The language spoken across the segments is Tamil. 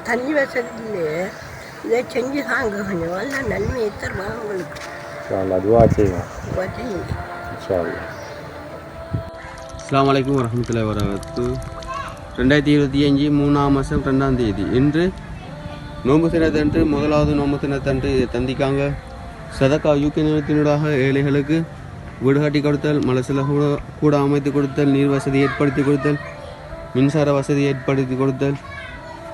தண்ணி வசதியிலே இதை செஞ்சு தாங்க கொஞ்சம் நல்ல நன்மையை தருவாங்க உங்களுக்கு. அஸ்ஸலாமு அலைக்கும் வரஹ்மத்துல்லாஹி வபரகாத்துஹு. 2025 3ஆம் மாதம் 2ஆம் தேதி இன்று நோன்பு தினத்தன்று முதலாவது நோன்பு தினத்தன்று தந்திக்காங்க சதக்கா யூகே நிறுவனத்தினூடாக ஏழைகளுக்கு வீடு கட்டி கொடுத்தல், மலசில கூட அமைத்து கொடுத்தல், நீர் வசதி ஏற்படுத்தி கொடுத்தல், மின்சார வசதி ஏற்படுத்தி கொடுத்தல்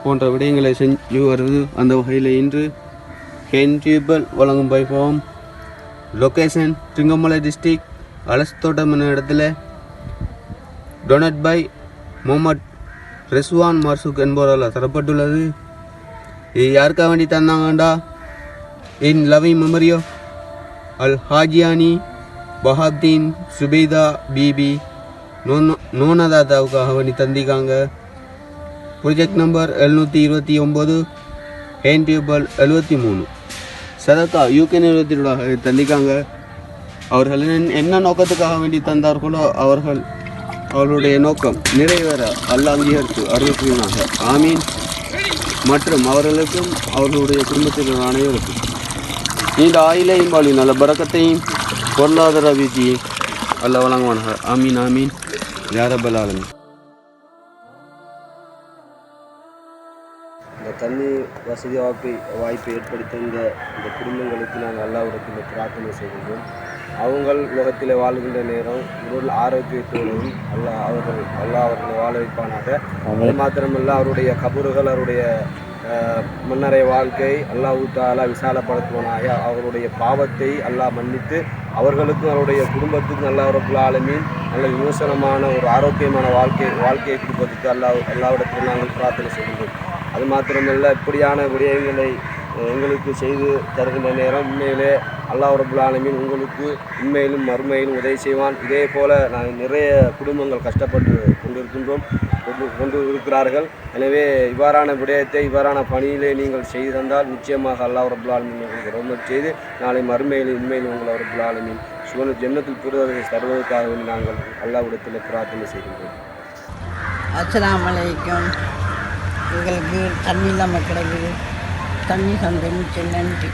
போன்ற விடயங்களை செஞ்சு வருவது. அந்த வகையில் இன்று ஹென்டியூபல் வழங்கும் வைபவம் லொக்கேஷன் திங்கமலை டிஸ்ட்ரிக்ட் அலஸ்தோட்டம் என்ற இடத்துல டொனட் பை முகமது ரெஸ்வான் மார்சுக் என்பவரால் தரப்பட்டுள்ளது. இது யாருக்காக வேண்டி தந்தாங்கண்டா in loving memory of Al Hajiyani Bahabdeen Zubaida Bibi நோனதாதாவுக்காக வேண்டி தந்திக்காங்க. ப்ரொஜெக்ட் நம்பர் 729 ஹேண்டியூபல் 73 சதக்கா யூகே நிறுவனத்தினூடாக தந்திக்காங்க. அவர்கள் என்ன நோக்கத்துக்காக வேண்டி தந்தார்களோ அவர்களுடைய நோக்கம் நிறைவேற அல்லாஹ் அங்கீகரித்து அருள் புரிவானாக. ஆமீன். மற்றும் அவர்களுக்கும் அவர்களுடைய குடும்பத்தினர் அனைவருக்கும் நீண்ட ஆயிலையும் வாழி நல்ல பரக்கத்தையும் பொருளாதார வீழ்ச்சியும் அல்லாஹ் வழங்குவானாக. ஆமீன் ஆமீன் யா ரப்பல் ஆலமீன். இந்த தண்ணி வசதி வாய்ப்பை ஏற்படுத்த இந்த குடும்பங்களுக்கு நாங்கள் அல்லாஹ்விடத்தில் பிரார்த்தனை செய்கின்றோம். அவங்கள் உலகத்தில் வாழ்கின்ற நேரம் உடல் ஆரோக்கியத்தோடும் அவர்களை வாழ வைப்பானாக. அது மாத்திரமல்ல, அவருடைய கபறுகள், அவருடைய மன்னரை வாழ்க்கை அல்லாஹ் தஆலா விசாலப்படுத்துவானாக. அவருடைய பாவத்தை அல்லாஹ் மன்னித்து அவர்களுக்கும் அவருடைய குடும்பத்துக்கும் அல்லாஹ் ரப்புல் ஆலமீன் நல்ல விமோசனமான ஒரு ஆரோக்கியமான வாழ்க்கையை கொடுப்பதற்கு அல்லாஹ்விடத்தில் நாங்கள் பிரார்த்தனை செய்கின்றோம். அது மாத்திரமல்ல, இப்படியான விடயங்களை எங்களுக்கு செய்து தருகின்ற நேரம் உண்மையிலே அல்லாஹ் ரப்புல் ஆலமீன் உங்களுக்கு உண்மையிலும் மறுமையிலும் உதவி செய்வான். இதே போல் நாங்கள் நிறைய குடும்பங்கள் கஷ்டப்பட்டு கொண்டு இருக்கிறார்கள். எனவே இவ்வாறான விடயத்தை இவ்வாறான பணியிலே நீங்கள் செய்து தந்தால் நிச்சயமாக அல்லாஹ் ரப்புல் ஆலமீன் உங்களுக்கு ரஹ்மத் செய்து நாளை மறுமையிலும் உண்மையிலும் உங்களை ரப்புல் ஆலமீன் ஜன்னத்துல் ஃபிர்தௌஸை தருவதற்காக நாங்கள் அல்லாஹ்விடத்தில் பிரார்த்தனை செய்கின்றோம். அஸ்ஸலாமு அலைக்கும். எங்களுக்கு தண்ணி இல்லாமல் கிடக்குது. தண்ணி சந்தை மிச்சம் நன்றி.